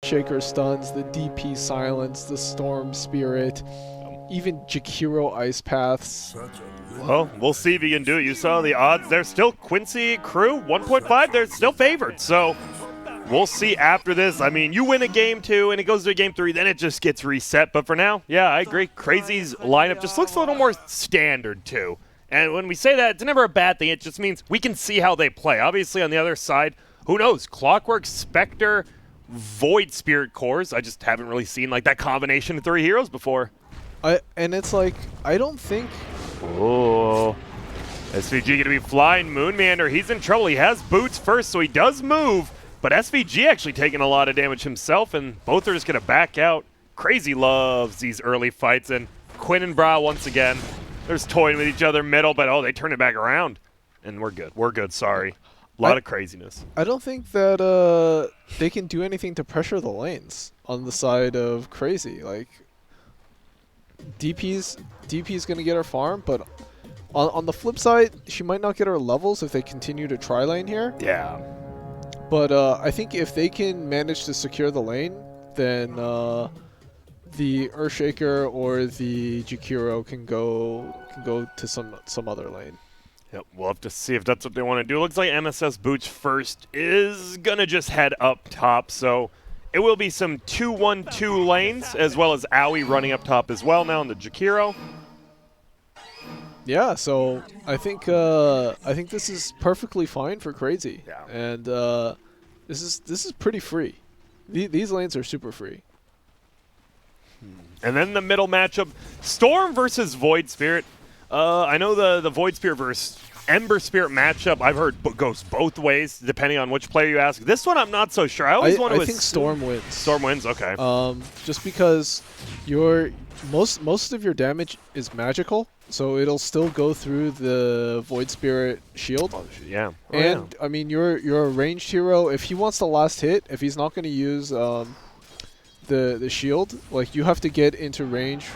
Earthshaker stuns, the DP silence, the Storm Spirit, even Jakiro Ice Paths. Well, we'll see if he can do it. You saw the odds. They're still Quincy crew 1.5. They're still favored. So we'll see after this. I mean, you win a game 2 and it goes to a game 3, then it just gets reset. But for now, yeah, I agree. Crazy's lineup just looks a little more standard too. And when we say that, it's never a bad thing. It just means we can see how they play. Obviously, on the other side, who knows? Clockwork, Spectre, Void Spirit cores. I just haven't really seen like that combination of 3 heroes before. And it's like, I don't think... Oh, SVG gonna be flying Moonmander. He's in trouble. He has boots first, so he does move. But SVG actually taking a lot of damage himself, and both are just gonna back out. Crazy loves these early fights, and Quinn and Brow once again. They're just toying with each other middle, but oh, they turn it back around. And we're good. We're good, sorry. A lot of craziness. I don't think that they can do anything to pressure the lanes on the side of Crazy. Like, DP's going to get her farm, but on the flip side, she might not get her levels if they continue to tri-lane here. Yeah. But I think if they can manage to secure the lane, then the Earthshaker or the Jakiro can go to some other lane. Yep, we'll have to see if that's what they want to do. Looks like MSS Boots first is going to just head up top, so it will be some 2-1-2 lanes, as well as Owie running up top as well now in the Jakiro. Yeah, so I think this is perfectly fine for Crazy. Yeah. And this is pretty free. These lanes are super free. And then the middle matchup, Storm versus Void Spirit. I know the Void Spirit versus Ember Spirit matchup, I've heard goes both ways, depending on which player you ask. This one, I'm not so sure. I think Storm wins. Storm wins, okay. Just because your most of your damage is magical, so it'll still go through the Void Spirit shield. Oh, yeah. And I mean, you're a ranged hero. If he wants the last hit, if he's not going to use the shield, like, you have to get into range.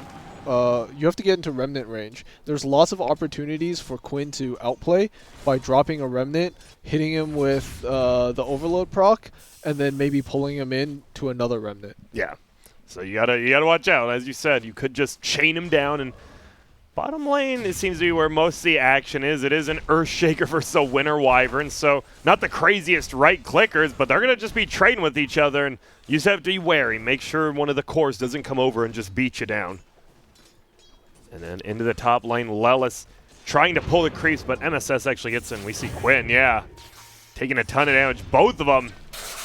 You have to get into Remnant range. There's lots of opportunities for Quinn to outplay by dropping a Remnant, hitting him with the Overload proc, and then maybe pulling him in to another Remnant. Yeah. So you gotta watch out. As you said, you could just chain him down. And bottom lane, it seems to be where most of the action is. It is an Earthshaker versus a Winter Wyvern, so not the craziest right clickers, but they're gonna just be trading with each other, and you just have to be wary. Make sure one of the cores doesn't come over and just beat you down. And then into the top lane, Lelis trying to pull the creeps, but MSS actually gets in. We see Quinn, yeah, taking a ton of damage. Both of them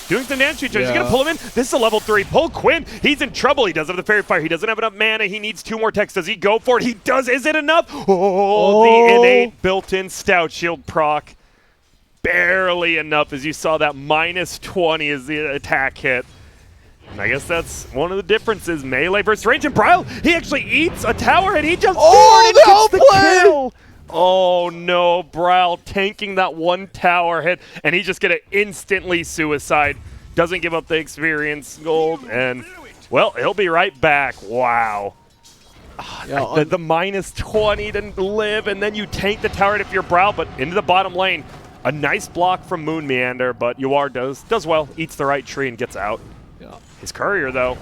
doing some damage to each other. He's going to pull him in. This is a level 3 pull. Quinn, he's in trouble. He doesn't have the Fairy Fire. He doesn't have enough mana. He needs 2 more techs. Does he go for it? He does. Is it enough? Oh, the innate built-in Stout Shield proc. Barely enough, as you saw that minus 20 as the attack hit. And I guess that's one of the differences. Melee versus range. And Bryle, he actually eats a tower and he jumps forward and gets the kill. Oh no, Bryle tanking that one tower hit, and he's just gonna instantly suicide. Doesn't give up the experience gold, and well, he'll be right back. Wow. Yeah, the minus 20 to live, and then you tank the tower if you're Bryle, but into the bottom lane. A nice block from Moonmeander, but Yuar does well, eats the right tree and gets out. Yeah. His courier, though,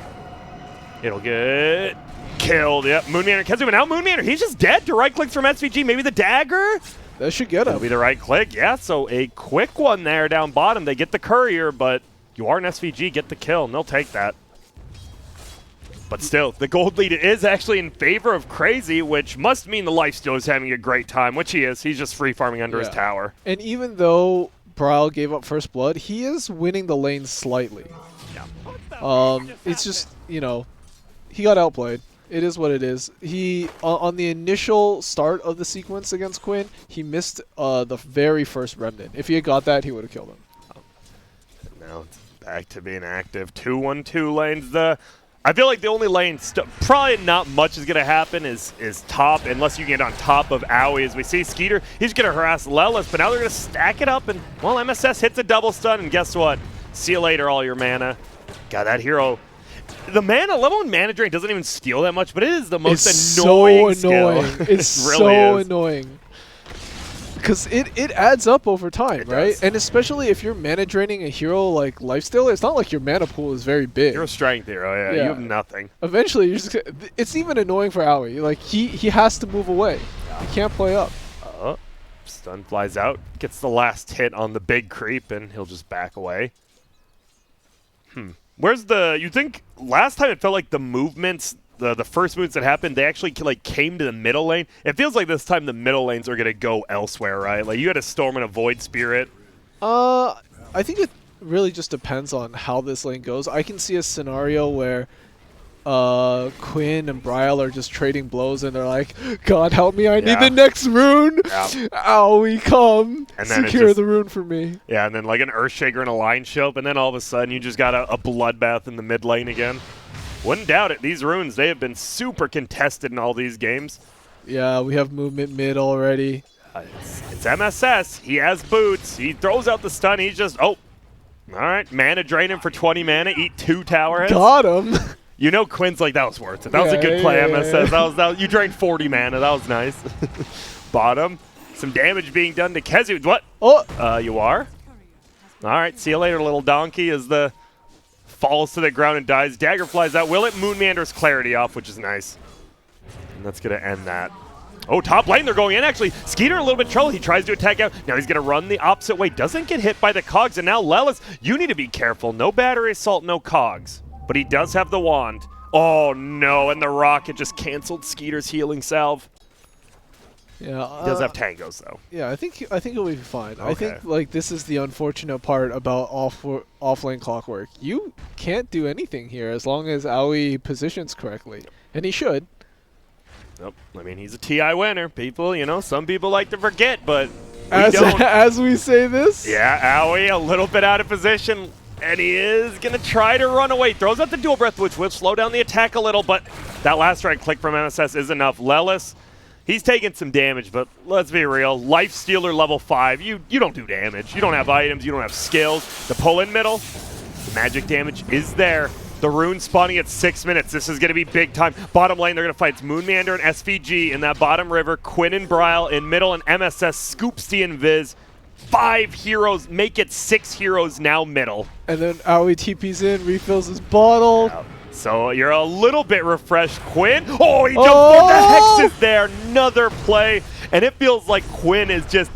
it'll get killed. Yep, Moonmeander catches him, and now Moonmeander, he's just dead to right clicks from SVG. Maybe the dagger? That should get him. That'll be the right click. Yeah, so a quick one there down bottom. They get the courier, but Yuar and SVG get the kill, and they'll take that. But still, the gold lead is actually in favor of Crazy, which must mean the Lifesteal is having a great time, which he is. He's just free farming under his tower. And even though Bryle gave up first blood, he is winning the lane slightly. Yeah. It's just, you know, he got outplayed. It is what it is. He, on the initial start of the sequence against Quinn, he missed the very first Remnant. If he had got that, he would have killed him. And now it's back to being active. 2-1-2 lanes. I feel like the only lane, probably not much is going to happen is top, unless you get on top of Owie. As we see Skeeter, he's going to harass Lelis, but now they're going to stack it up, and, well, MSS hits a double stun, and guess what? See you later, all your mana. God, that hero, the mana, level 1 mana drain doesn't even steal that much, but it is the most annoying skill. It's really so is. annoying. because it adds up over time, It right? does. And especially if you're mana draining a hero like Lifestealer, it's not like your mana pool is very big. You're a strength hero, yeah. You have nothing. Eventually, you're just. It's even annoying for Aoi. Like he has to move away. He can't play up. Stun flies out, gets the last hit on the big creep, and he'll just back away. Where's the... You think last time it felt like the movements, the first moves that happened, they actually like came to the middle lane? It feels like this time the middle lanes are going to go elsewhere, right? Like you had a Storm and a Void Spirit. I think it really just depends on how this lane goes. I can see a scenario where Quinn and Bryle are just trading blows and they're like, God help me, I need the next rune! Yeah. Owie, come! And then secure the rune for me. Yeah, and then like an Earthshaker and a Line show up, and then all of a sudden you just got a bloodbath in the mid lane again. Wouldn't doubt it. These runes, they have been super contested in all these games. Yeah, we have movement mid already. It's MSS. He has boots. He throws out the stun. He's just, all right, mana drain him for 20 mana, eat 2 tower hits. Got him! You know Quinn's like, that was worth it. That was a good play, MSS. That was, you drained 40 mana. That was nice. Bottom. Some damage being done to Kezu. What? Oh! You are? All right, see you later, little donkey, as the falls to the ground and dies. Dagger flies out. Will it Moonmander's Clarity off, which is nice. And that's going to end that. Oh, top lane, they're going in, actually. Skeeter a little bit in trouble. He tries to attack out. Now he's going to run the opposite way. Doesn't get hit by the cogs. And now Lelis, you need to be careful. No battery assault, no cogs. But he does have the wand. Oh, no, and the rocket just canceled Skeeter's healing salve. Yeah, He does have tangos, though. Yeah, I think it'll be fine. Okay. I think like this is the unfortunate part about off lane clockwork. You can't do anything here as long as Aoi positions correctly, and he should. Nope. I mean, he's a TI winner. People, some people like to forget, but As don't. as we say this. Yeah, Aoi a little bit out of position, and he is going to try to run away. Throws out the dual breath, which will slow down the attack a little, but that last right click from MSS is enough. Lelis, he's taking some damage, but let's be real. Life Stealer level 5, you don't do damage. You don't have items, you don't have skills. The pull in middle, the magic damage is there. The rune spawning at 6 minutes. This is going to be big time. Bottom lane, they're going to fight. It's Moonmander and SVG in that bottom river. Quinn and Bryle in middle, and MSS scoops the Invis. 5 heroes, make it 6 heroes now middle. And then Aoi TP's in, refills his bottle. Yeah. So you're a little bit refreshed. Quinn, he jumped for the Hex is there. Another play, and it feels like Quinn is just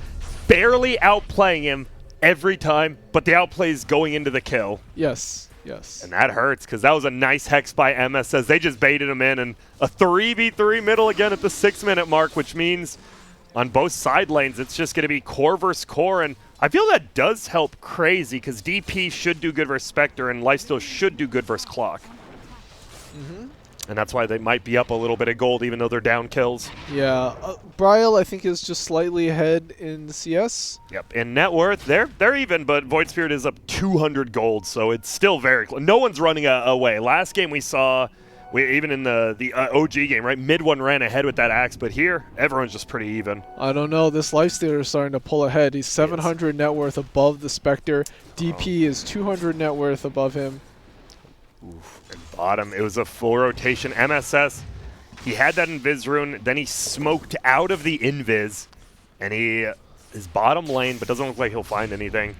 barely outplaying him every time, but the outplay is going into the kill. Yes. Yes. And that hurts because that was a nice Hex by MSS. They just baited him in, and a 3v3 middle again at the 6 minute mark, which means on both side lanes it's just going to be core versus core, and I feel that does help crazy because DP should do good versus Spectre and Lifesteal should do good versus Clock. And that's why they might be up a little bit of gold even though they're down kills. Yeah. Bryle, I think, is just slightly ahead in the CS. Yep. In net worth, they're even, but Void Spirit is up 200 gold, so it's still very close. No one's running away. Last game we saw, even in the OG game, right? Mid one ran ahead with that axe, but here, everyone's just pretty even. I don't know. This Lifestealer is starting to pull ahead. He's 700 net worth above the Spectre. DP is 200 net worth above him. Oof. And bottom, it was a full rotation. MSS, he had that Invis rune, then he smoked out of the Invis, and he is bottom lane, but doesn't look like he'll find anything.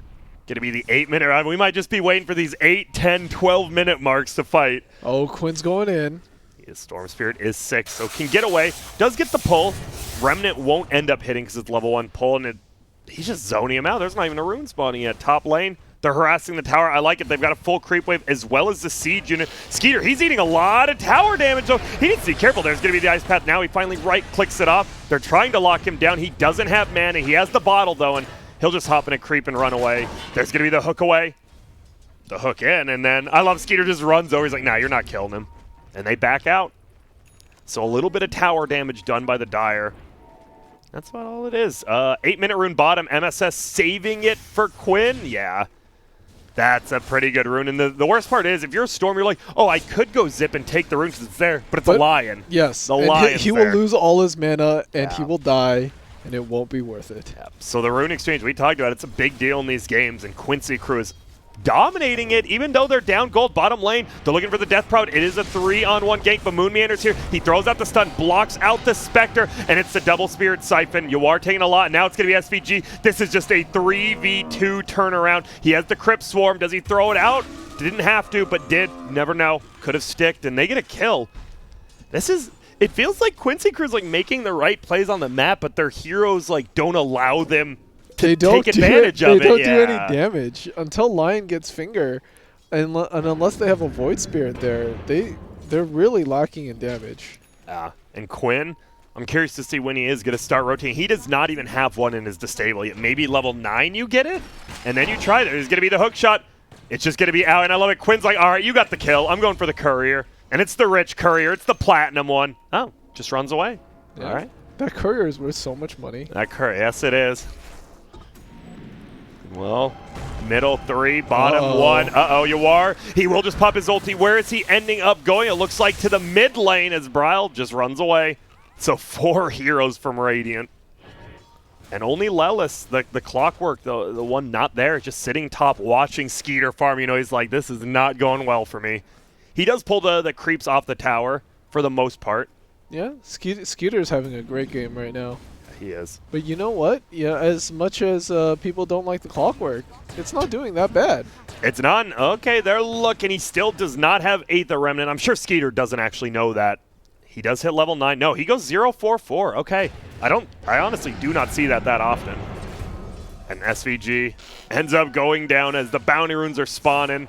Gonna be the 8 minute round. We might just be waiting for these 8, 10, 12 minute marks to fight. Oh, Quinn's going in. His Storm Spirit is 6, so can get away. Does get the pull. Remnant won't end up hitting because it's level 1 pull, and he's just zoning him out. There's not even a rune spawning yet. Top lane. They're harassing the tower. I like it. They've got a full creep wave as well as the siege unit. Skeeter, he's eating a lot of tower damage, though. He needs to be careful. There's going to be the ice path. Now he finally right-clicks it off. They're trying to lock him down. He doesn't have mana. He has the bottle, though, and he'll just hop in a creep and run away. There's going to be the hook away. The hook in, and then I love Skeeter just runs over. He's like, nah, you're not killing him. And they back out. So a little bit of tower damage done by the Dire. That's about all it is. 8 minute rune bottom. MSS saving it for Quinn. Yeah. That's a pretty good rune. And the worst part is, if you're a Storm, you're like, oh, I could go zip and take the rune because it's there, but it's a lion. Yes. The lion. He will lose all his mana, and he will die, and it won't be worth it. Yep. So the rune exchange we talked about, it's a big deal in these games, and Quincy crew is dominating it, even though they're down gold bottom lane. They're looking for the death proud. It is a 3-on-1 gank, but Moon Meander's here. He throws out the stun, blocks out the Spectre, and it's the double Spirit Siphon. You are taking a lot. Now it's going to be SVG. This is just a 3v2 turnaround. He has the Crypt Swarm. Does he throw it out? Didn't have to, but did. Never know. Could have sticked, and they get a kill. It feels like Quincy Crew's like making the right plays on the map, but their heroes like don't allow them to take advantage of it. They don't do any damage until Lion gets finger, and unless they have a Void Spirit there, they're really lacking in damage. And Quinn, I'm curious to see when he is going to start rotating. He does not even have one in his Distable yet. Maybe level 9 you get it, and then you try it. There's going to be the hook shot. It's just going to be out, and I love it. Quinn's like, all right, you got the kill. I'm going for the Courier. And it's the rich Courier. It's the platinum one. Oh, just runs away. Yeah. All right. That Courier is worth so much money. That Courier, yes it is. Well, middle 3, bottom 1. Uh-oh, Yawar. He will just pop his ulti. Where is he ending up going? It looks like to the mid lane as Bryle just runs away. So 4 heroes from Radiant. And only Lelis, the Clockwork, the one not there, just sitting top watching Skeeter farm. You know, he's like, this is not going well for me. He does pull the creeps off the tower for the most part. Yeah, Skeeter's having a great game right now. He is. But you know what? Yeah, as much as people don't like the Clockwork, it's not doing that bad. It's not. Okay, they're looking. He still does not have Aether Remnant. I'm sure Skeeter doesn't actually know that. He does hit level 9. No, he goes 0-4-4. Okay. I honestly do not see that often. And SVG ends up going down as the bounty runes are spawning.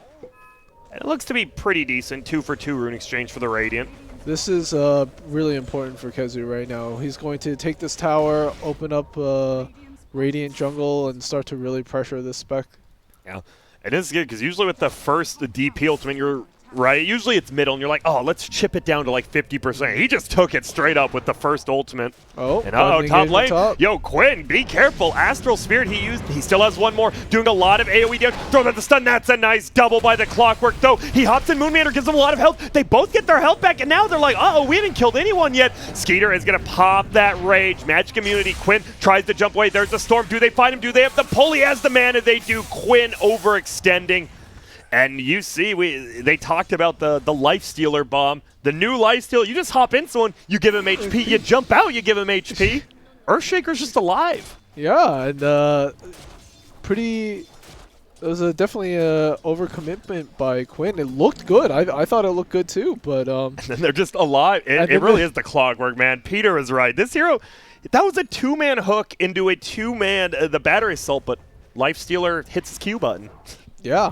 And it looks to be pretty decent. 2-for-2 rune exchange for the Radiant. This is really important for KheZu right now. He's going to take this tower, open up Radiant jungle, and start to really pressure this spec. Yeah, it is good because usually with the first DP ultimate, you're right. Usually it's middle, and you're like, oh, let's chip it down to like 50%. He just took it straight up with the first ultimate. Oh, and top lane. Yo, Quinn, be careful. Astral Spirit he used. He still has one more, doing a lot of AoE damage. Throw out the stun. That's a nice double by the Clockwork, though. He hops in. Moonmander gives him a lot of health. They both get their health back, and now they're like, uh-oh, we haven't killed anyone yet. Skeeter is going to pop that rage. Magic Immunity. Quinn tries to jump away. There's the storm. Do they find him? Do they have the pull? He has the mana. They do. Quinn overextending. And you see, they talked about the Lifestealer bomb. The new Lifestealer, you just hop in someone, you give him HP. You jump out, you give him HP. Earthshaker's just alive. Yeah, and it was definitely a overcommitment by Quinn. It looked good. I thought it looked good too, but and then they're just alive. It really is the Clockwork, man. Peter is right. This hero, that was a 2-man hook into a 2-man the battery assault, but Lifestealer hits his Q button. Yeah.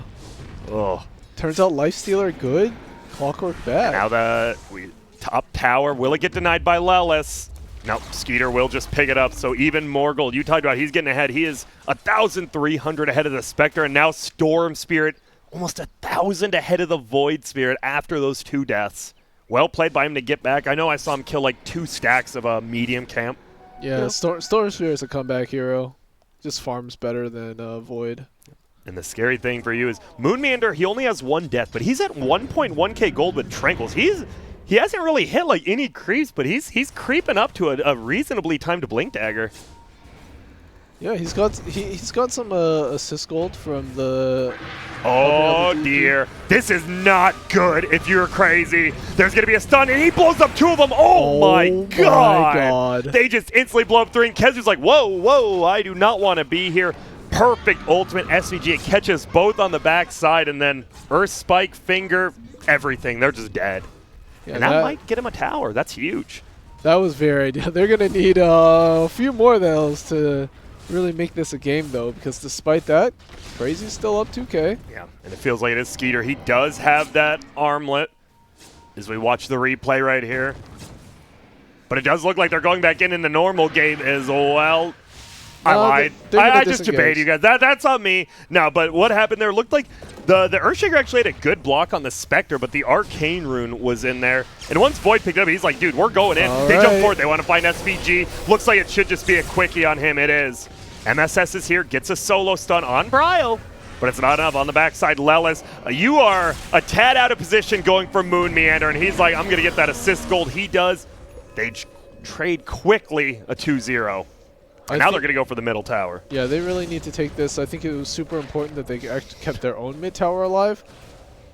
Oh. Turns out Lifestealer good, Clockwork bad. Now the top tower, will it get denied by Lelis? Nope, Skeeter will just pick it up, so even more gold. You talked about he's getting ahead. He is 1,300 ahead of the Spectre, and now Storm Spirit almost 1,000 ahead of the Void Spirit after those 2 deaths. Well played by him to get back. I know I saw him kill like 2 stacks of a medium camp. Yeah, Storm Spirit is a comeback hero. Just farms better than Void. And the scary thing for you is Moonmander, he only has 1 death, but he's at 1.1k gold with Tranquils. He hasn't really hit like any creeps, but he's creeping up to a reasonably timed Blink Dagger. Yeah, he's got some assist gold from the. Oh dear, this is not good. If you're crazy, there's gonna be a stun, and he blows up 2 of them. Oh my god! They just instantly blow up 3, and KheZu's like, whoa, I do not want to be here. Perfect ultimate SVG. It catches both on the backside, and then Earth Spike, Finger, everything. They're just dead. Yeah, and that might get him a tower. That's huge. That was very ideal. They're going to need a few more of those to really make this a game, though, because despite that, Crazy's still up 2K. Yeah, and it feels like it is Skeeter. He does have that armlet as we watch the replay right here. But it does look like they're going back in the normal game as well. I lied. I just debated you guys. That's on me. No, but what happened there looked like the Earthshaker actually had a good block on the Spectre, but the Arcane Rune was in there. And once Void picked it up, he's like, dude, we're going in. They jump forward. They want to find SVG. Looks like it should just be a quickie on him. It is. MSS is here. Gets a solo stun on Bryle, but it's not enough. On the backside, Lelis, you are a tad out of position going for Moon Meander, and he's like, I'm going to get that assist gold. He does. They trade quickly a 2-0. And now they're going to go for the middle tower. Yeah, they really need to take this. I think it was super important that they kept their own mid tower alive.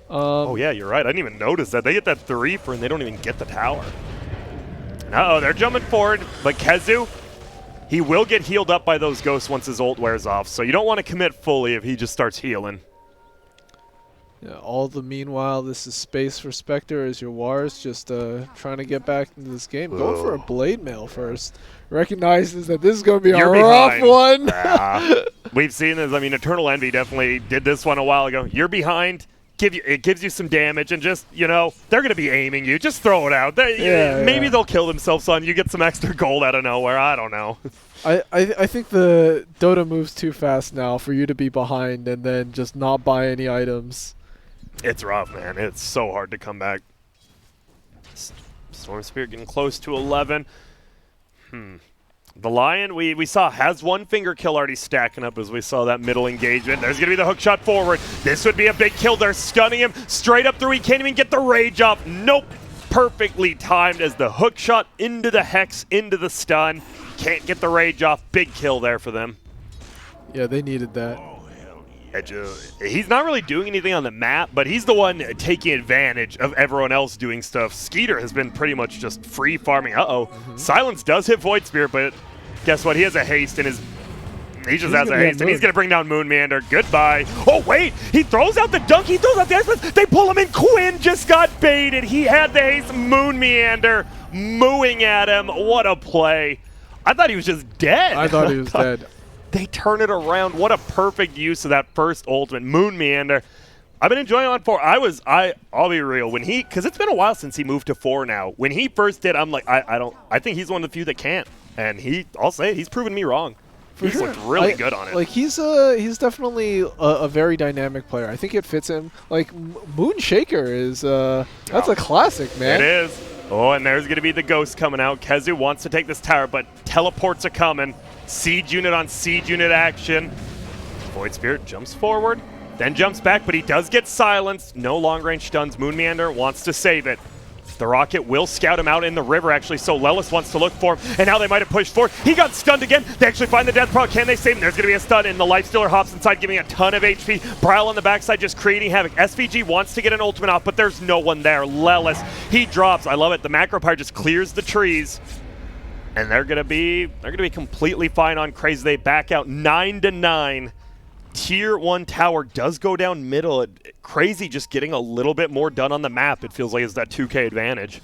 Oh, yeah, you're right. I didn't even notice that. They get that 3 for, and they don't even get the tower. Uh-oh, they're jumping forward. But KheZu, he will get healed up by those ghosts once his ult wears off. So you don't want to commit fully if he just starts healing. Yeah, all the meanwhile, this is space for Spectre as your Wars just trying to get back into this game. Whoa. Going for a Blade Mail first. Recognizes that this is going to be You're a rough one. We've seen this. I mean, Eternal Envy definitely did this one a while ago. You're behind. It gives you some damage, and just, you know, they're going to be aiming you. Just throw it out. Maybe they'll kill themselves on you, get some extra gold out of nowhere. I don't know. I think the Dota moves too fast now for you to be behind and then just not buy any items. It's rough, man. It's so hard to come back. Storm Spirit getting close to 11. The Lion, we saw, has one finger kill already stacking up as we saw that middle engagement. There's going to be the hook shot forward. This would be a big kill. They're stunning him straight up through. He can't even get the rage off. Nope. Perfectly timed as the hook shot into the Hex, into the stun. Can't get the rage off. Big kill there for them. Yeah, they needed that. He's not really doing anything on the map, but he's the one taking advantage of everyone else doing stuff. Skeeter has been pretty much just free farming. Silence does hit Void Spirit, but guess what? He has a haste in his... He just has a haste, and he's going to bring down Moon Meander. Goodbye. Oh, wait! He throws out the dunk. He throws out the ice. They pull him in. Quinn just got baited. He had the haste. Moon Meander mooing at him. What a play. I thought he was just dead. I thought he was dead. They turn it around. What a perfect use of that first ultimate. Moon Meander. I've been enjoying on 4. I'll be real. When he, because it's been a while since he moved to 4 now. When he first did, I'm like, I think he's one of the few that can't. And I'll say it, he's proven me wrong. He's looked really good on it. Like he's definitely a very dynamic player. I think it fits him. Like Moon Shaker is that's a classic, man. It is. Oh, and there's going to be the ghost coming out. KheZu wants to take this tower, but teleports are coming. Siege unit on siege unit action. Void Spirit jumps forward, then jumps back, but he does get silenced. No long-range stuns. Moon Meander wants to save it. The Rocket will scout him out in the river, actually, so Lelis wants to look for him, and now they might have pushed forward. He got stunned again. They actually find the death proc. Can they save him? There's going to be a stun, and the Lifestealer hops inside, giving a ton of HP. Braille on the backside just creating havoc. SVG wants to get an ultimate off, but there's no one there. Lelis, he drops. I love it. The Macro Pyre just clears the trees. And they're gonna be completely fine on Crazy. They back out 9-9. Tier 1 tower does go down middle. Crazy just getting a little bit more done on the map. It feels like it's that 2K advantage.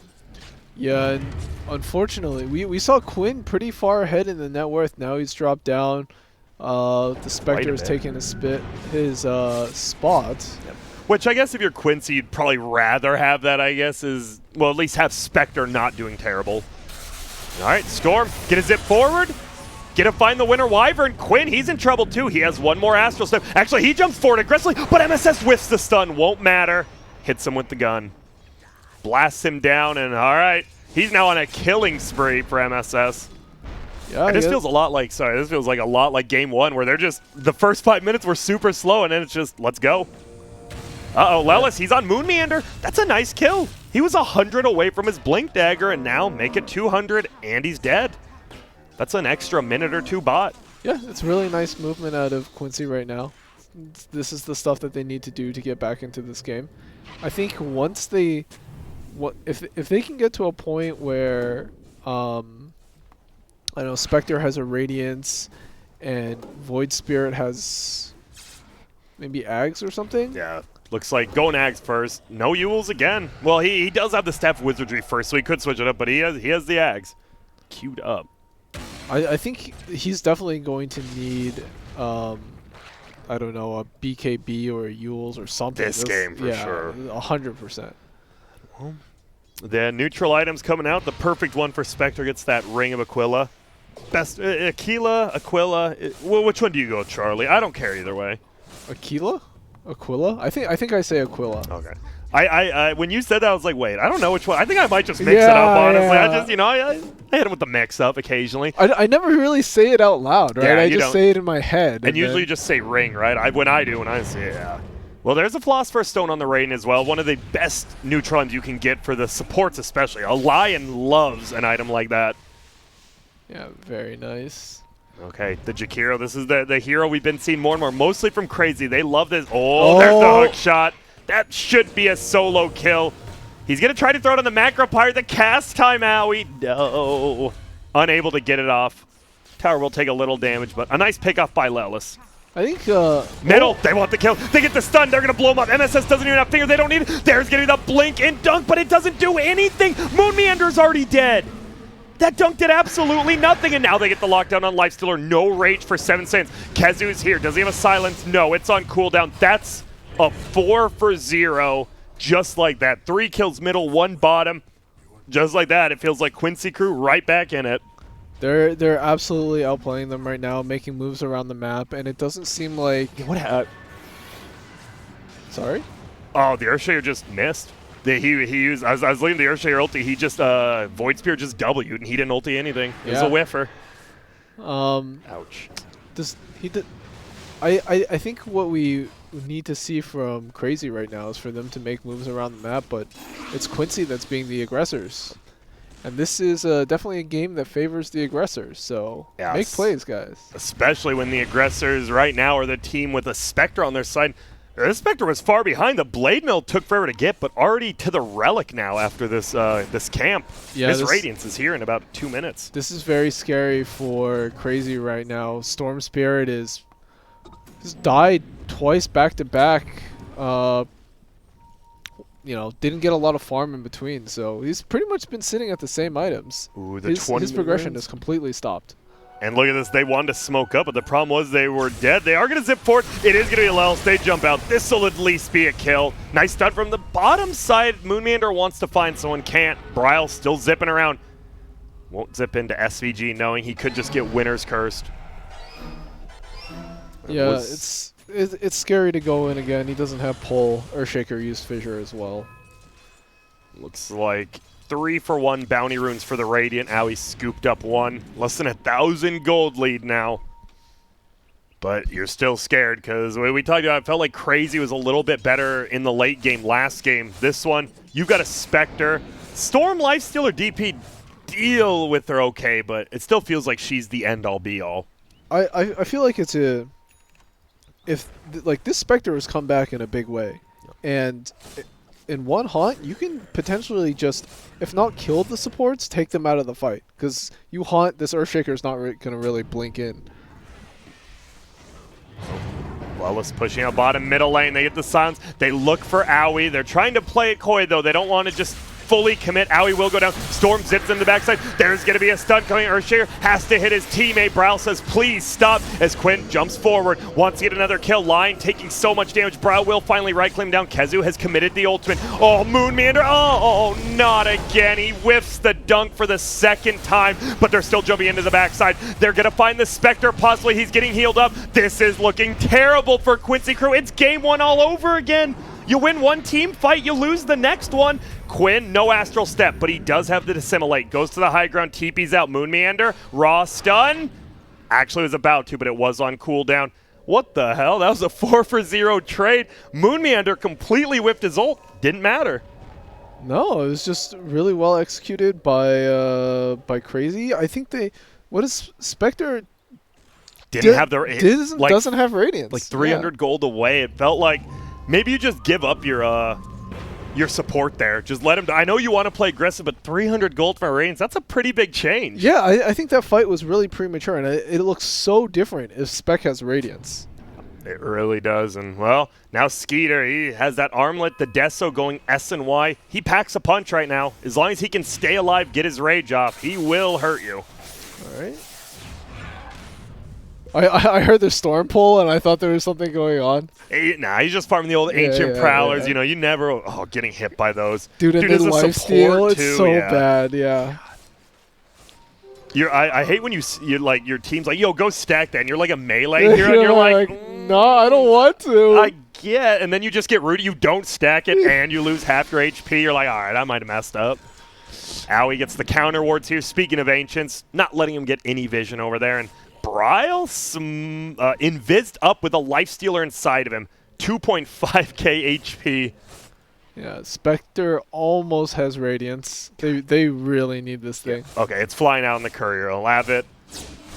Yeah, and unfortunately, we saw Quinn pretty far ahead in the net worth. Now he's dropped down. The Spectre is taking his spot. Yep. Which I guess if you're Quincy, you'd probably rather have that, I guess, is, well, at least have Spectre not doing terrible. All right, Storm, get a zip forward. Get to find the winner Wyvern. Quinn, he's in trouble too. He has one more Astral Step. Actually, he jumps forward aggressively, but MSS whiffs the stun. Won't matter. Hits him with the gun. Blasts him down, and all right. He's now on a killing spree for MSS. Yeah, and this feels a lot like, this feels like a lot like game 1, where they're just, the first 5 minutes were super slow, and then it's just, let's go. Uh-oh, Lelis, he's on Moon Meander. That's a nice kill. He was 100 away from his Blink Dagger, and now make it 200, and he's dead. That's an extra minute or 2 bot. Yeah, it's really nice movement out of Quincy right now. This is the stuff that they need to do to get back into this game. I think once they, if they can get to a point where, I know Spectre has a Radiance, and Void Spirit has maybe Ags or something. Yeah. Looks like going Ags first. No Yules again. Well, he does have the Staff of Wizardry first, so he could switch it up, but he has the Ags queued up. I think he's definitely going to need, I don't know, a BKB or a Yules or something. This game, for sure. 100%. Well, the neutral items coming out. The perfect one for Spectre gets that Ring of Aquila. Best, Aquila. Well, which one do you go, Charlie? I don't care either way. Aquila? I think I say Aquila. Okay. I when you said that, I was like, wait, I don't know which one. I think I might just mix it up, honestly. Yeah. I just, you know, I hit him with the mix-up occasionally. I never really say it out loud, right? Yeah, I just say it in my head. And usually you just say ring, right? When I say it, yeah. Well, there's a Philosopher's Stone on the Rain as well. One of the best neutrons you can get for the supports especially. A Lion loves an item like that. Yeah, very nice. Okay, the Jakiro, this is the hero we've been seeing more and more, mostly from Crazy. They love this. Oh, there's the hook shot. That should be a solo kill. He's going to try to throw it on the macro pyre. The cast time, Owie. No. Unable to get it off. Tower will take a little damage, but a nice pickoff by Lelis. I think middle, they want the kill. They get the stun. They're going to blow him up. MSS doesn't even have fingers. They don't need it. There's getting the blink and dunk, but it doesn't do anything. Moon Meander's already dead. That dunk did absolutely nothing, and now they get the lockdown on Lifestealer. No rage for 7 seconds. Kezu's here. Does he have a silence? No, it's on cooldown. That's a 4 for 0. Just like that. 3 kills middle, 1 bottom. Just like that. It feels like Quincy crew right back in it. They're absolutely outplaying them right now, making moves around the map, and it doesn't seem like... What Sorry? Oh, the Earthshaker just missed. He used, I was leaving the Earthshaker ulti, he just, Void Spear just W'd, and he didn't ulti anything. It was a whiffer. Ouch. I think what we need to see from Crazy right now is for them to make moves around the map, but it's Quincy that's being the aggressors. And this is definitely a game that favors the aggressors, so make plays, guys. Especially when the aggressors right now are the team with a Spectre on their side. This Spectre was far behind. The Blade Mill took forever to get, but already to the Relic now after this this camp. Yeah, this Radiance is here in about 2 minutes. This is very scary for Crazy right now. Storm Spirit has died twice back to back. You know, didn't get a lot of farm in between, so he's pretty much been sitting at the same items. Ooh, his progression has completely stopped. And look at this, they wanted to smoke up, but the problem was they were dead. They are going to zip forward. It is going to be a Lelis. They jump out. This will at least be a kill. Nice stun from the bottom side. Moonmeander wants to find someone, can't. Bryle still zipping around. Won't zip into SVG, knowing he could just get Winner's Cursed. Yeah, it's scary to go in again. He doesn't have pull. Earthshaker used Fissure as well. Looks like 3 for 1 bounty runes for the Radiant. Owie scooped up 1. Less than 1,000 gold lead now. But you're still scared because the way we talked about, it felt like Crazy was a little bit better in the late game last game. This one, you've got a Spectre. Storm, Lifestealer, DP deal with her okay, but it still feels like she's the end-all be-all. I feel like it's a... Like, this Spectre has come back in a big way. And in one haunt, you can potentially just, if not kill the supports, take them out of the fight. Because you haunt, this Earthshaker is not going to really blink in. Lelis pushing out bottom middle lane. They get the silence. They look for Owie. They're trying to play it coy, though. They don't want to just fully commit. Owie will go down. Storm zips in the backside. There's going to be a stun coming. Earthshaker has to hit his teammate. Bryle says, please stop, as Quinn jumps forward. Wants to get another kill. Line taking so much damage. Bryle will finally right claim down. Kezu has committed the ultimate. Oh, Moon Meander. Oh, not again. He whiffs the dunk for the second time, but they're still jumping into the backside. They're going to find the Spectre. Possibly he's getting healed up. This is looking terrible for Quincy crew. It's game 1 all over again. You win one team fight, you lose the next one. Quinn, no Astral Step, but he does have the Dissimilate. Goes to the high ground, TP's out. Moon Meander, raw stun. Actually was about to, but it was on cooldown. What the hell? That was a 4 for 0 trade. Moon Meander completely whiffed his ult. Didn't matter. No, it was just really well executed by Crazy. I think what is Spectre? Didn't have their... doesn't have Radiance. Like 300 gold away. It felt like maybe you just give up your support there. Just let him... I know you want to play aggressive, but 300 gold for Radiance, that's a pretty big change. Yeah, I think that fight was really premature, and it looks so different if Spec has Radiance. It really does, and well, now Skeeter, he has that armlet, the Deso going S and Y. He packs a punch right now. As long as he can stay alive, get his rage off, he will hurt you. All right. I heard the storm pull, and I thought there was something going on. Nah, he's just farming the old ancient prowlers. Yeah. You know, you never... Oh, getting hit by those. Dude, and then lifesteal, it's so bad, yeah. I hate when you're like, your team's like, yo, go stack that, and you're like a melee hero, and you're like... No, I don't want to. I get, and then you just get rooted, you don't stack it, and you lose half your HP. You're like, all right, I might have messed up. Owie gets the counter wards here. Speaking of ancients, not letting him get any vision over there, and Bryle invised up with a lifestealer inside of him. 2.5k HP. Yeah, Spectre almost has Radiance. They really need this thing. Okay, it's flying out in the courier. I'll have it.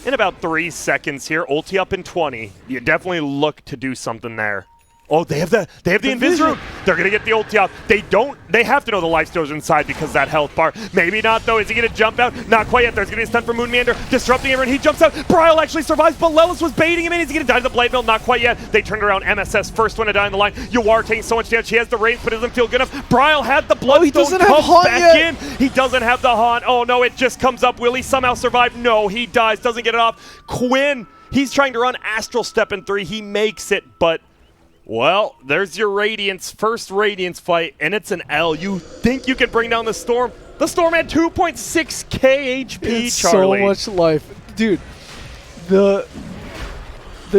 in about 3 seconds here. Ulti up in 20. You definitely look to do something there. Oh, they have the invis root. They're gonna get the ulti out. They have to know the life stealers inside because that health bar. Maybe not though. Is he gonna jump out? Not quite yet. There's gonna be a stun from Moonmeander, disrupting everyone. He jumps out. Bryle actually survives, but Lelis was baiting him in. Is he gonna die to the blade mill? Not quite yet. They turned around. MSS first one to die in the line. Yawar taking so much damage. He has the range, but it doesn't feel good enough. Bryle had the bloodstone, comes back in. He doesn't have the haunt. Oh no, it just comes up. Will he somehow survive? No, he dies. Doesn't get it off. Quinn, he's trying to run Astral Step in 3. He makes it, but well, there's your Radiance, first Radiance fight, and it's an L. You think you can bring down the Storm? The Storm had 2.6k HP, it's Charlie. So much life. Dude, the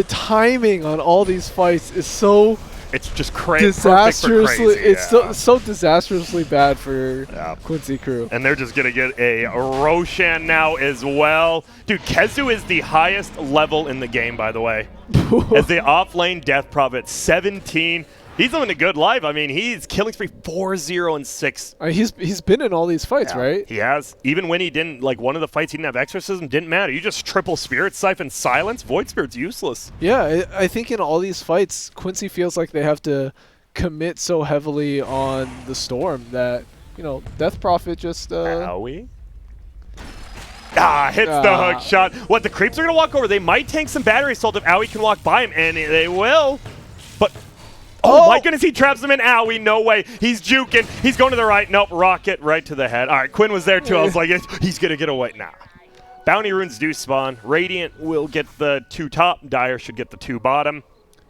timing on all these fights is so it's just disastrously. Crazy, it's so disastrously bad for Quincy crew. And they're just gonna get a Roshan now as well. Dude, Kezu is the highest level in the game, by the way. As the off-lane Death Prophet, 17. He's living a good life. I mean, he's killing spree 4-0 and 6. He's been in all these fights, right? He has. Even when he didn't, like one of the fights he didn't have Exorcism, didn't matter. You just triple Spirit Siphon Silence. Void Spirit's useless. Yeah, I think in all these fights, Quincy feels like they have to commit so heavily on the Storm that, you know, Death Prophet just... Owie? Hits the hook shot. What, the creeps are going to walk over. They might tank some battery assault if Owie can walk by him, and they will. But... Oh my goodness, he traps him in Owie. No way. He's juking. He's going to the right. Nope, rocket right to the head. All right, Quinn was there too. I was like, he's going to get away. Nah. Bounty runes do spawn. Radiant will get the 2 top. Dire should get the 2 bottom.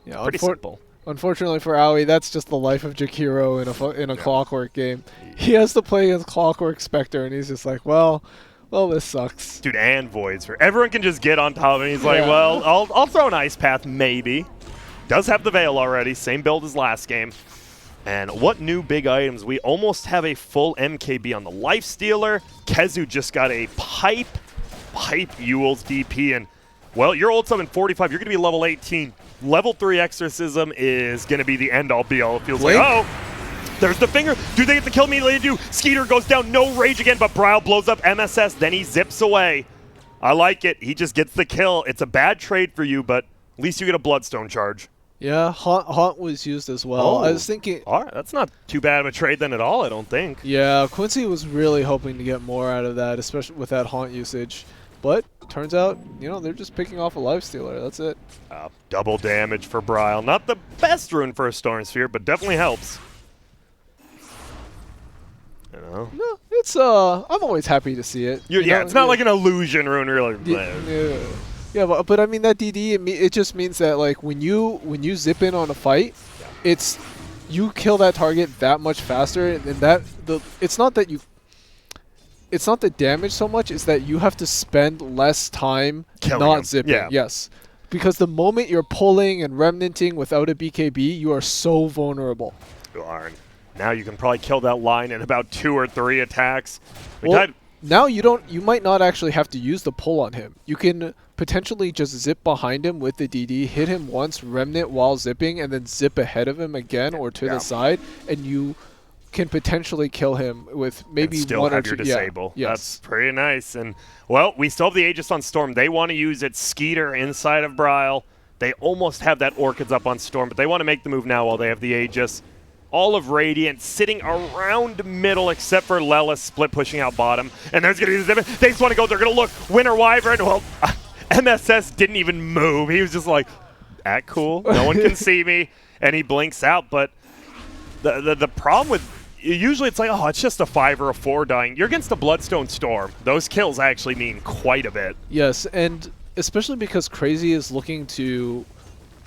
Yeah, pretty simple. Unfortunately for Owie, that's just the life of Jakiro in a Clockwork game. He has to play against Clockwork Spectre, and he's just like, well, this sucks. Dude, and Voids. Everyone can just get on top of him. He's like, well, I'll throw an Ice Path, maybe. Does have the Veil already, same build as last game. And what new big items? We almost have a full MKB on the Lifestealer. Kezu just got a Pipe Ewell's DP, and well, your ult's up in 45, you're gonna be level 18. Level 3 Exorcism is gonna be the end-all be-all. It feels like, oh, there's the finger. Do they get the kill immediately? They do. Skeeter goes down, no rage again, but Bryle blows up MSS, then he zips away. I like it, he just gets the kill. It's a bad trade for you, but at least you get a Bloodstone charge. Yeah, Haunt was used as well. Oh, I was thinking... All right, that's not too bad of a trade then at all, I don't think. Yeah, Quincy was really hoping to get more out of that, especially with that Haunt usage. But turns out, you know, they're just picking off a Lifestealer. That's it. Double damage for Bryle. Not the best rune for a Storm Sphere, but definitely helps. You know? No, it's I'm always happy to see it. Yeah, it's not like an illusion rune, really. Yeah, but I mean that DD, it just means that like when you zip in on a fight, it's you kill that target that much faster, and it's not the damage so much, it's that you have to spend less time not zipping. Yeah. Yes, because the moment you're pulling and remnanting without a BKB, you are so vulnerable. You are. Now you can probably kill that line in about 2 or 3 attacks. Now you might not actually have to use the pull on him. You can potentially just zip behind him with the DD, hit him once, remnant while zipping, and then zip ahead of him again or to the side, and you can potentially kill him with maybe still one have or two. Your disable. Yeah, That's pretty nice. And well, we still have the Aegis on Storm. They want to use it. Skeeter inside of Bryle. They almost have that Orchids up on Storm, but they want to make the move now while they have the Aegis. All of Radiant sitting around middle except for Lelis split pushing out bottom. And there's going to be the zip. They just want to go. They're going to look. Winter Wyvern. Well, MSS didn't even move. He was just like, act cool. No one can see me. And he blinks out. But the problem with, usually it's like, oh, it's just a 5 or a 4 dying. You're against the Bloodstone Storm. Those kills actually mean quite a bit. Yes, and especially because Crazy is looking to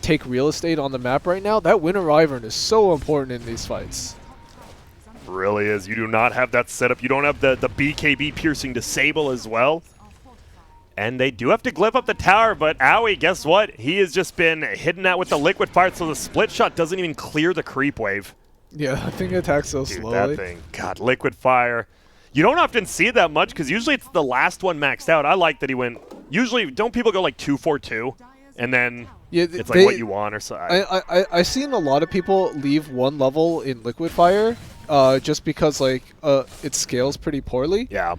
take real estate on the map right now, that Winter Wyvern is so important in these fights. Really is. You do not have that setup. You don't have the BKB piercing disable as well. And they do have to glyph up the tower, but Owie, guess what? He has just been hitting that with the liquid fire, so the split shot doesn't even clear the creep wave. Yeah, that thing attacks so slowly. That thing. God, liquid fire. You don't often see it that much because usually it's the last one maxed out. I like that he went. Usually, don't people go like 2-4-2? And then it's like what you want or so. I've seen a lot of people leave one level in liquid fire just because like it scales pretty poorly. Yeah.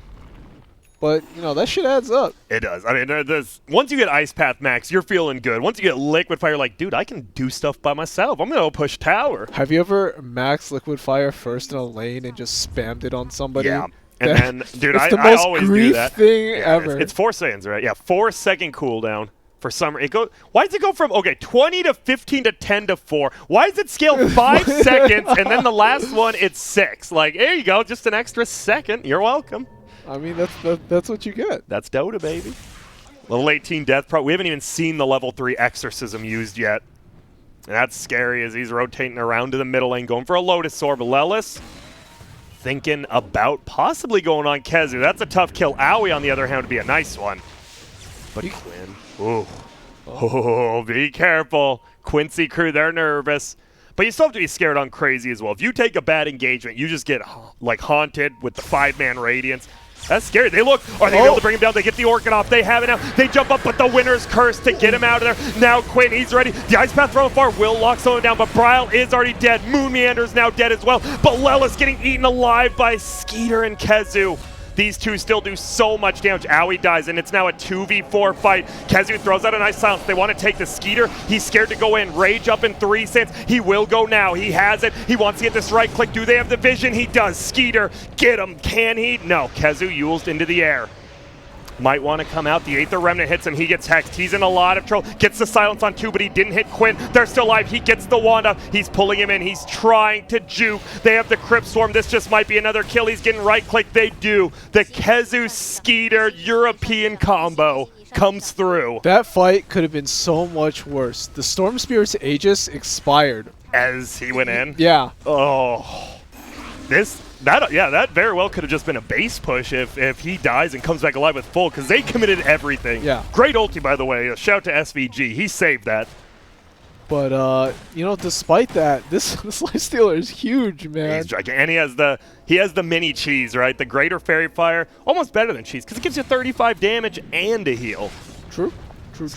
But, you know, that shit adds up. It does. I mean, once you get Ice Path Max, you're feeling good. Once you get Liquid Fire, you're like, dude, I can do stuff by myself. I'm going to go push tower. Have you ever maxed Liquid Fire first in a lane and just spammed it on somebody? Yeah. And then, dude, it's the I most always do grief that. thing Yeah, ever. It's 4 seconds, right? Yeah, 4-second cooldown. For some reason, why does it go from 20 to 15 to 10 to 4? Why does it scale 5 seconds and then the last one it's 6? Like, there you go, just an extra second. You're welcome. I mean, that's what you get. That's Dota, baby. Level 18 Death Pro. We haven't even seen the level 3 Exorcism used yet. And that's scary as he's rotating around to the middle lane, going for a Lotus Orb. Lelis thinking about possibly going on KheZu. That's a tough kill. Aoi, on the other hand, would be a nice one. But Quinn, ooh. Oh, be careful. Quincy crew, they're nervous. But you still have to be scared on Crazy as well. If you take a bad engagement, you just get like haunted with the 5-man Radiance. That's scary. They look. Are they able to bring him down? They get the Orchid off. They have it now. They jump up, but the winner's curse to get him out of there. Now Quinn, he's ready. The Ice Path throwing far will lock someone down, but Bryle is already dead. Moon Meander's now dead as well. But Lelis getting eaten alive by Skeeter and KheZu. These two still do so much damage. Aoi dies, and it's now a 2v4 fight. KheZu throws out a nice silence. They want to take the Skeeter. He's scared to go in. Rage up in 3 seconds. He will go now. He has it. He wants to get this right click. Do they have the vision? He does. Skeeter, get him. Can he? No. KheZu Yuled into the air. Might want to come out. The Aether Remnant hits him. He gets hexed. He's in a lot of trouble. Gets the silence on 2, but he didn't hit Quinn. They're still alive. He gets the wand up. He's pulling him in. He's trying to juke. They have the Crypt Swarm. This just might be another kill. He's getting right click. They do. The KheZu Skeeter European combo comes through. That fight could have been so much worse. The Storm Spirit's Aegis expired. As he went in? Yeah. Oh. That very well could have just been a base push if he dies and comes back alive with full, because they committed everything. Yeah. Great ulti, by the way. A shout to SVG. He saved that. But, you know, despite that, this Lifestealer is huge, man. He's gigantic. And he has the mini cheese, right? The greater Fairy Fire. Almost better than cheese, because it gives you 35 damage and a heal. True. True.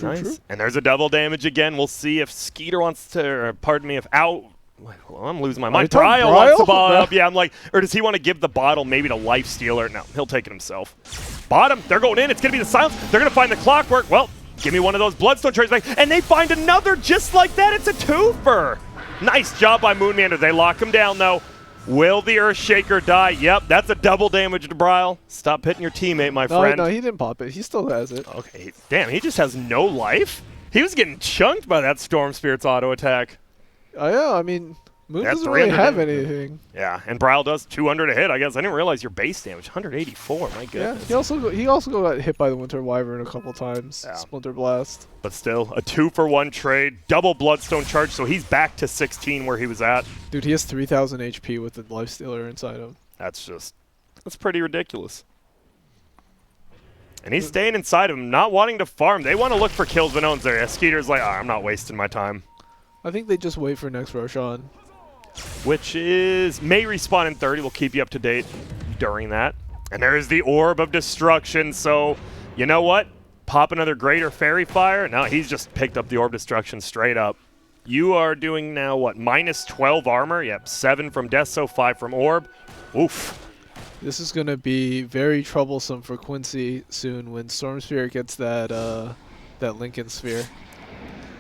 And there's a double damage again. We'll see if Skeeter wants to, or pardon me, if Well, I'm losing my mind. Bryle wants the bottle up. Yeah, I'm like, or does he want to give the bottle maybe to Lifestealer? No, he'll take it himself. Bottom, they're going in. It's going to be the silence. They're going to find the Clockwork. Well, give me one of those Bloodstone cherries back. And they find another just like that. It's a twofer. Nice job by Moonmander. They lock him down, though. Will the Earthshaker die? Yep, that's a double damage to Bryle. Stop hitting your teammate, my friend. No, he didn't pop it. He still has it. Okay, damn, he just has no life? He was getting chunked by that Storm Spirit's auto attack. Oh, yeah, I mean, Moon That's doesn't really have damage. anything. Yeah, and Bryle does 200 a hit, I guess. I didn't realize your base damage, 184, my goodness. Yeah, he also got hit by the Winter Wyvern a couple times. Yeah. Splinter Blast. But still, a 2-for-1 trade, double Bloodstone charge, so he's back to 16 where he was at. Dude, he has 3,000 HP with the Lifestealer inside him. That's pretty ridiculous. And he's staying inside of him, not wanting to farm. They want to look for kills, but no one's there. Skeeter's like, I'm not wasting my time. I think they just wait for next Roshan. Which may respawn in 30. We'll keep you up to date during that. And there's the Orb of Destruction. So, you know what? Pop another Greater Fairy Fire. No, he's just picked up the Orb Destruction straight up. You are doing now, what, minus 12 armor? Yep, 7 from Death, so 5 from Orb. Oof. This is going to be very troublesome for Quincy soon when Storm Spirit gets that Lincoln Sphere.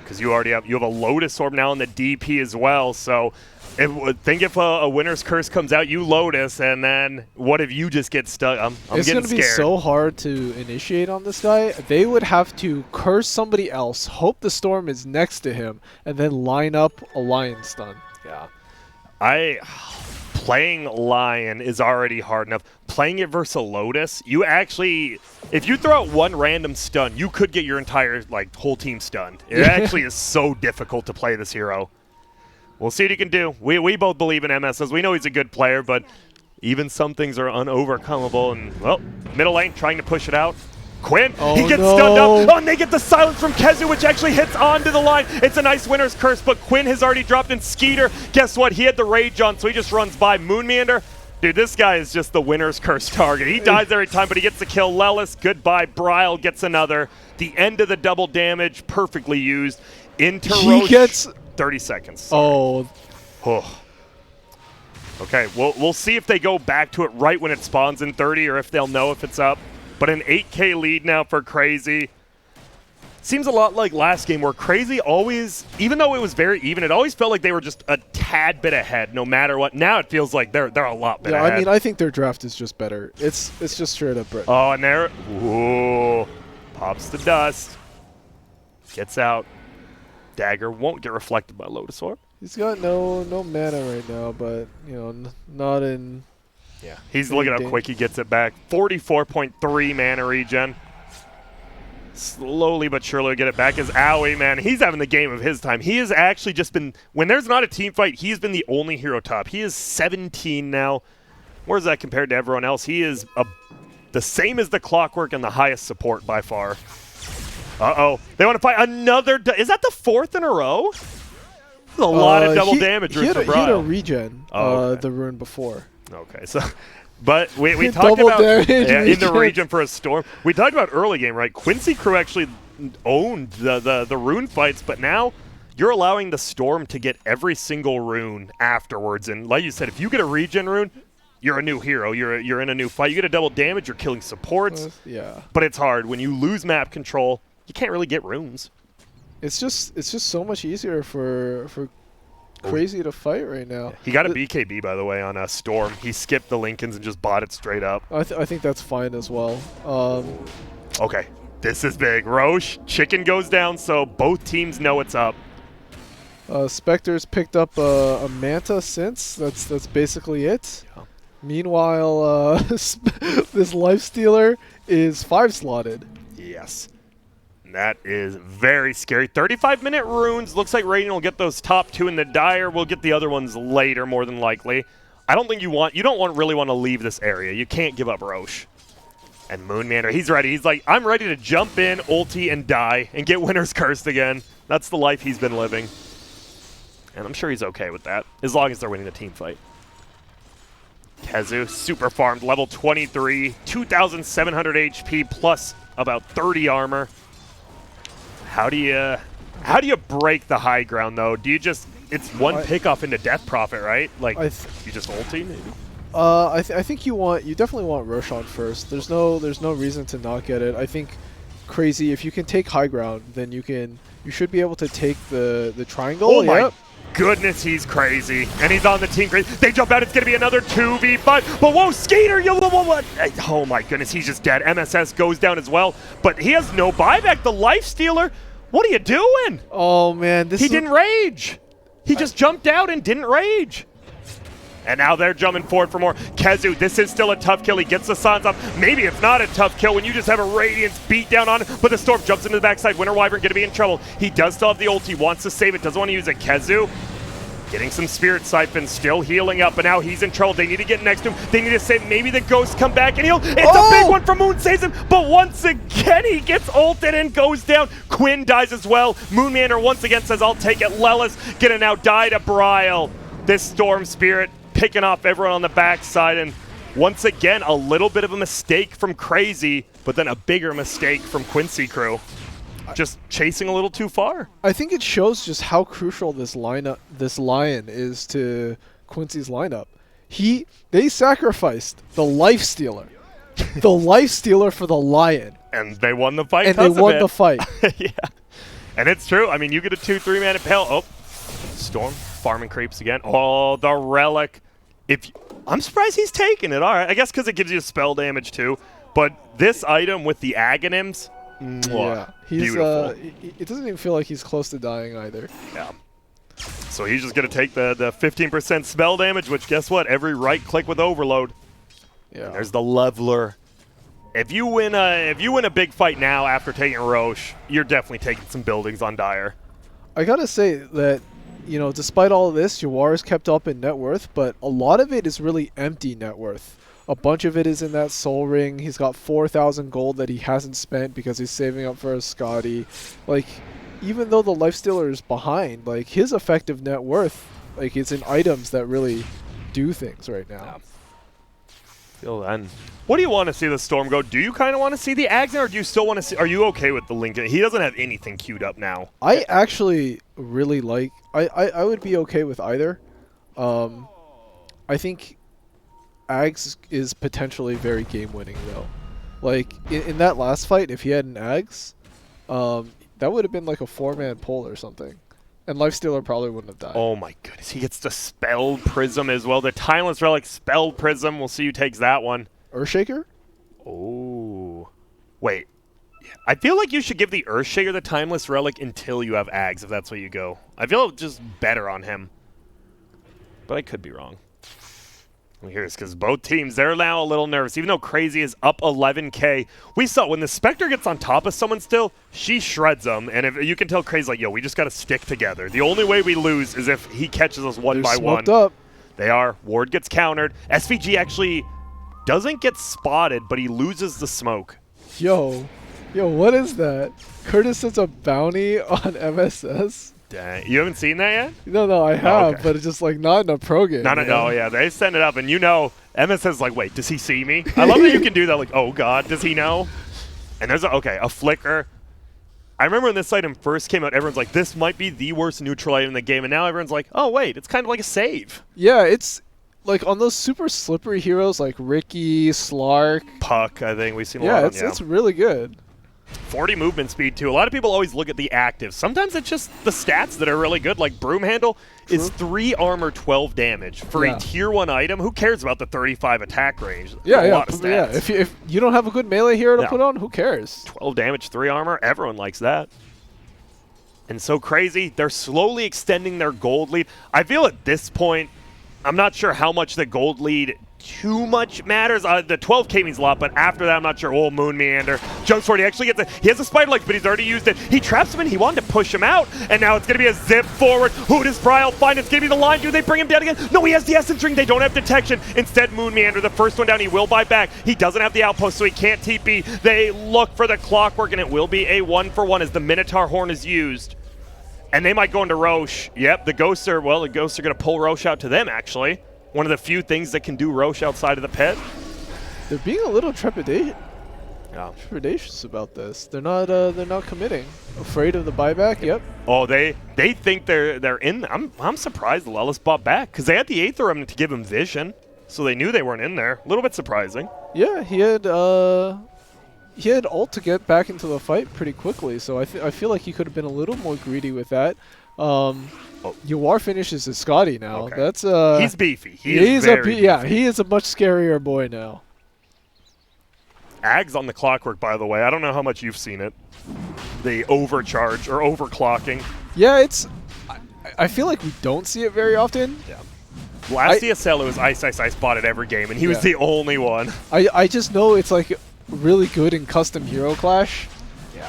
Because you have a Lotus Orb now in the DP as well, so think if a Winter's Curse comes out, you Lotus, and then what if you just get stuck? I'm getting scared. It's going to be so hard to initiate on this guy. They would have to curse somebody else, hope the Storm is next to him, and then line up a Lion Stun. Yeah. Playing Lion is already hard enough. Playing it versus a Lotus, you actually, if you throw out one random stun, you could get your entire, whole team stunned. It actually is so difficult to play this hero. We'll see what he can do. We both believe in MSs. We know he's a good player, but even some things are unovercomable. And, well, middle lane trying to push it out. Quinn, he gets stunned up. Oh, and they get the silence from KheZu, which actually hits onto the line. It's a nice Winter's Curse, but Quinn has already dropped in. Skeeter, guess what? He had the Rage on, so he just runs by. Moonmeander, dude, this guy is just the Winter's Curse target. He dies every time, but he gets the kill. Lelis, goodbye. Bryle gets another. The end of the double damage, perfectly used. Into Roche, gets 30 seconds. Sorry. Oh. Okay, we'll see if they go back to it right when it spawns in 30, or if they'll know if it's up. But an 8K lead now for CR4ZY. Seems a lot like last game where CR4ZY always, even though it was very even, it always felt like they were just a tad bit ahead no matter what. Now it feels like they're a lot better. Yeah, ahead. I mean, I think their draft is just better. It's just straight up Brit. Oh, and there, ooh, pops the dust. Gets out. Dagger won't get reflected by Lotus Orb. He's got no mana right now, but, you know, not in... Yeah, he's looking how quick he gets it back. 44.3 mana regen. Slowly but surely get it back as Owie, man. He's having the game of his time. He has actually just been, when there's not a team fight, he's been the only hero top. He is 17 now. Where's that compared to everyone else? He is the same as the Clockwork and the highest support by far. Uh-oh. They want to fight another... Is that the 4th in a row? That's a lot of double damage. He had a regen, okay. the rune before. Okay, so... But we talked about in the region for a storm. We talked about early game, right? Quincy crew actually owned the rune fights, but now you're allowing the storm to get every single rune afterwards. And like you said, if you get a regen rune, you're a new hero. You're in a new fight. You get a double damage, you're killing supports. Yeah. But it's hard when you lose map control. You can't really get runes. It's just so much easier for CR4ZY to fight right now. He got a BKB, by the way, on a Storm. He skipped the Lincolns and just bought it straight up. I think that's fine as well. Okay, this is big. Roche, Chicken goes down, so both teams know it's up. Spectre's picked up a Manta since. That's basically it. Yeah. Meanwhile, this Lifestealer is 5-slotted. Yes. That is very scary. 35-minute runes. Looks like Radiant will get those top 2 in the Dire. We'll get the other ones later, more than likely. I don't think you don't really want to leave this area. You can't give up Roche. And Moonmander, he's ready. He's like, I'm ready to jump in, ulti, and die, and get Winner's Cursed again. That's the life he's been living. And I'm sure he's okay with that, as long as they're winning the team fight. KheZu, super farmed, level 23, 2,700 HP, plus about 30 armor. How do you break the high ground though? Do you just it's one pick off into Death Prophet, right? Like you just ulti maybe? I think you definitely want Roshan first. There's no reason to not get it. I think CR4ZY, if you can take high ground, then you should be able to take the triangle. Oh my goodness, he's crazy. And he's on the team. They jump out, it's gonna be another 2v5. But whoa, Skater, what? Oh my goodness, he's just dead. MSS goes down as well, but he has no buyback. The Lifestealer, what are you doing? Oh man, he didn't rage. He just jumped out and didn't rage. And now they're jumping forward for more. KheZu, this is still a tough kill. He gets the Sans up. Maybe it's not a tough kill when you just have a Radiance beat down on it, but the Storm jumps into the backside. Winter Wyvern going to be in trouble. He does still have the ult. He wants to save it. Doesn't want to use it. KheZu getting some Spirit Siphon, still healing up, but now he's in trouble. They need to get next to him. They need to save. Maybe the Ghosts come back and heal. It's a big one for Moon, saves him, but once again he gets ulted and goes down. Quinn dies as well. Moonmander once again says, I'll take it. Lelis gonna now die to Bryle. This Storm Spirit picking off everyone on the backside, and once again a little bit of a mistake from CR4ZY, but then a bigger mistake from Quincy crew. Just chasing a little too far. I think it shows just how crucial this Lion is to Quincy's lineup. They sacrificed the Lifestealer. The Lifestealer for the Lion. And they won the fight. And they won the fight. Yeah. And it's true. I mean, you get a 2-3 mana Pale. Oh, Storm farming creeps again. Oh, the Relic. I'm surprised he's taking it. All right, I guess because it gives you spell damage too. But this item with the Aghanims, yeah, beautiful. It doesn't even feel like he's close to dying either. Yeah. So he's just gonna take the 15% spell damage, which guess what? Every right click with Overload. Yeah. And there's the Leveler. If you win a big fight now after taking Roche, you're definitely taking some buildings on Dire. I gotta say that, you know, despite all of this, Jawar is kept up in net worth, but a lot of it is really empty net worth. A bunch of it is in that Soul Ring. He's got 4,000 gold that he hasn't spent because he's saving up for a Scotty. Like, even though the Lifestealer is behind, like, his effective net worth, like, it's in items that really do things right now. Till then. What do you want to see the Storm go? Do you kind of want to see the Aghanims, or do you still want to see... Are you okay with the Lincoln? He doesn't have anything queued up now. I actually really like... I would be okay with either. I think Aghs is potentially very game-winning, though. Like, in that last fight, if he had an Ags, that would have been like a 4-man pull or something. And Lifestealer probably wouldn't have died. Oh my goodness, he gets the Spelled Prism as well. The Timeless Relic Spelled Prism. We'll see who takes that one. Earthshaker? Oh. Wait. I feel like you should give the Earthshaker the Timeless Relic until you have Ags, if that's what you go. I feel just better on him. But I could be wrong. Here's because both teams, they're now a little nervous. Even though Crazy is up 11K, we saw when the Spectre gets on top of someone still, she shreds them. And if you can tell Crazy's like, yo, we just got to stick together. The only way we lose is if he catches us one by one. Up. They are. Ward gets countered. SVG actually doesn't get spotted, but he loses the smoke. Yo, what is that? Curtis sets a bounty on MSS? Dang. You haven't seen that yet? No, I have, Oh, okay. but it's just like not in a pro game. No, yeah, they send it up, and you know, MS is like, wait, does he see me? I love that you can do that, like, oh god, does he know? And there's a flicker. I remember when this item first came out, everyone's like, this might be the worst neutral item in the game, and now everyone's like, oh wait, it's kind of like a save. Yeah, it's like on those super slippery heroes like Ricky, Slark. Puck, I think we've seen a lot of them. Yeah, it's really good. 40 movement speed, too. A lot of people always look at the actives. Sometimes it's just the stats that are really good. Like Broom Handle is 3 armor, 12 damage. For a tier 1 item, who cares about the 35 attack range? Yeah, a lot of stats. Yeah, if you don't have a good melee hero to put on, who cares? 12 damage, 3 armor, everyone likes that. And so Crazy, they're slowly extending their gold lead. I feel at this point, I'm not sure how much the gold lead too much matters. The 12K means a lot, but after that, I'm not sure. Oh, Moon Meander. Jump Sword, he actually gets he has a Spider Legs, but he's already used it. He traps him in. He wanted to push him out, and now it's going to be a zip forward. Who does Brile find? It's going to be the line. Do they bring him down again? No, he has the Essence Ring. They don't have detection. Instead, Moon Meander, the first one down, he will buy back. He doesn't have the outpost, so he can't TP. They look for the Clockwork, and it will be a 1-for-1 as the Minotaur Horn is used. And they might go into Roche. Yep, the Ghosts are going to pull Roche out to them, actually. One of the few things that can do Roche outside of the pit. They're being a little trepidatious about this. They're not committing. Afraid of the buyback. Yep. Oh, they think they're in. I'm surprised Lelis bought back because they had the Aether Remnant to give him vision, so they knew they weren't in there. A little bit surprising. Yeah, he had ult to get back into the fight pretty quickly, so I feel like he could have been a little more greedy with that. Yawar finishes his Scotty now. Okay. That's he's beefy. He is a much scarier boy now. Ags on the Clockwork, by the way. I don't know how much you've seen it. The overcharge or overclocking. Yeah, I feel like we don't see it very often. Yeah. Last ESL it was Ice bought it every game, and he was the only one. I just know it's like really good in custom hero clash. Yeah.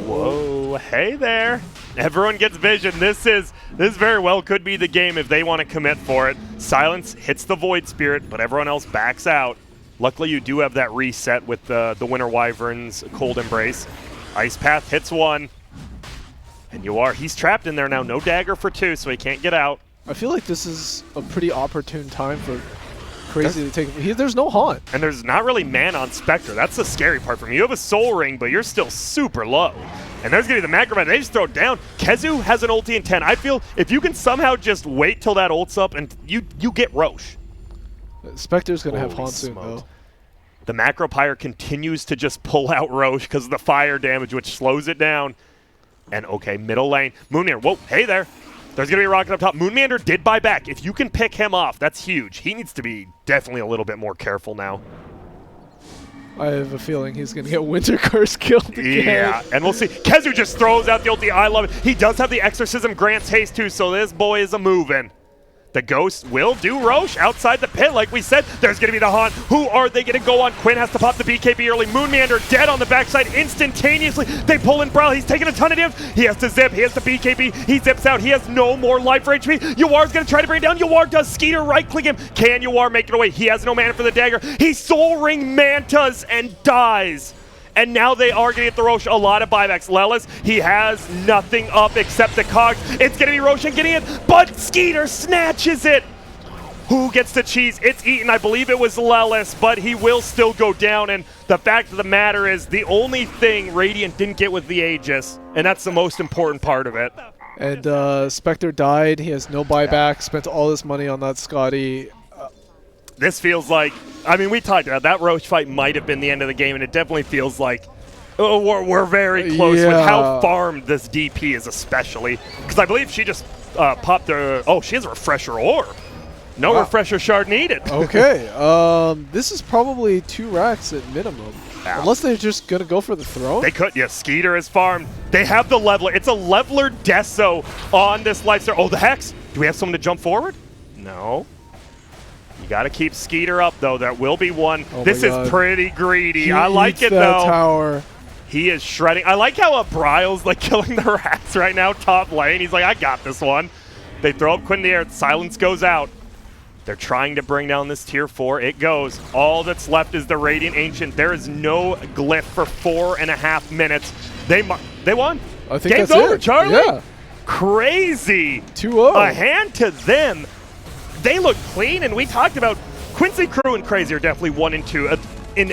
Whoa, hey there. Everyone gets vision. This very well could be the game if they want to commit for it. Silence hits the Void Spirit, but everyone else backs out. Luckily, you do have that reset with the Winter Wyvern's Cold Embrace. Ice Path hits one. And he's trapped in there now. No dagger for 2, so he can't get out. I feel like this is a pretty opportune time for Crazy to take. There's no haunt. And there's not really mana on Spectre. That's the scary part for me. You have a Soul Ring, but you're still super low. And there's going to be the macro man. They just throw it down. Kezu has an ulti in 10. I feel if you can somehow just wait till that ult's up and you get Roche. Spectre's going to have haunt soon, though. The macro pyre continues to just pull out Roche because of the fire damage, which slows it down. And okay, middle lane. Moonmeander, whoa, hey there. There's going to be a rocket up top. Moonmeander did buy back. If you can pick him off, that's huge. He needs to be definitely a little bit more careful now. I have a feeling he's going to get Winter Curse killed again. Yeah, and we'll see. Kezu just throws out the ulti. I love it. He does have the Exorcism, grants haste too, so this boy is a moving. The Ghost will do Roche outside the pit. Like we said, there's going to be the haunt. Who are they going to go on? Quinn has to pop the BKB early. Moonmeander dead on the backside instantaneously. They pull in Brile. He's taking a ton of damage. He has to zip. He has the BKB. He zips out. He has no more life for HP. Yawar's going to try to bring it down. Yawar does. Skeeter right-click him. Can Yawar make it away? He has no mana for the dagger. He Soul Ring Mantas and dies. And now they are going to get the Roche. A lot of buybacks. Lelis, he has nothing up except the cogs. It's going to be Roshan getting it, but Skeeter snatches it. Who gets the cheese? It's eaten. I believe it was Lelis, but he will still go down. And the fact of the matter is the only thing Radiant didn't get was the Aegis, and that's the most important part of it. And Spectre died. He has no buyback. Spent all his money on that Scotty. this feels like, I mean, we talked about that Roche fight might have been the end of the game, and it definitely feels like we're very close with how farmed this DP is, especially. Because I believe she just popped her, oh, she has a refresher ore. No refresher shard needed. Okay, this is probably 2 racks at minimum. Ow. Unless they're just going to go for the throne? They could, yeah, Skeeter is farmed. They have the leveler. It's a leveler Deso on this Lifesteal. Oh, the Hex. Do we have someone to jump forward? No. You got to keep Skeeter up, though. That will be one. Oh, this is pretty greedy. I like it, though. Tower. He is shredding. I like how Bryle's like killing the rats right now, top lane. He's like, I got this one. They throw up Quinn in the air. Silence goes out. They're trying to bring down this tier 4. It goes. All that's left is the Radiant Ancient. There is no glyph for 4.5 minutes. They won. I think Game's that's over, it. Charlie. Yeah. Crazy. 2-0. A hand to them. They look clean, and we talked about Quincy Crew and Crazy are definitely 1 and 2 in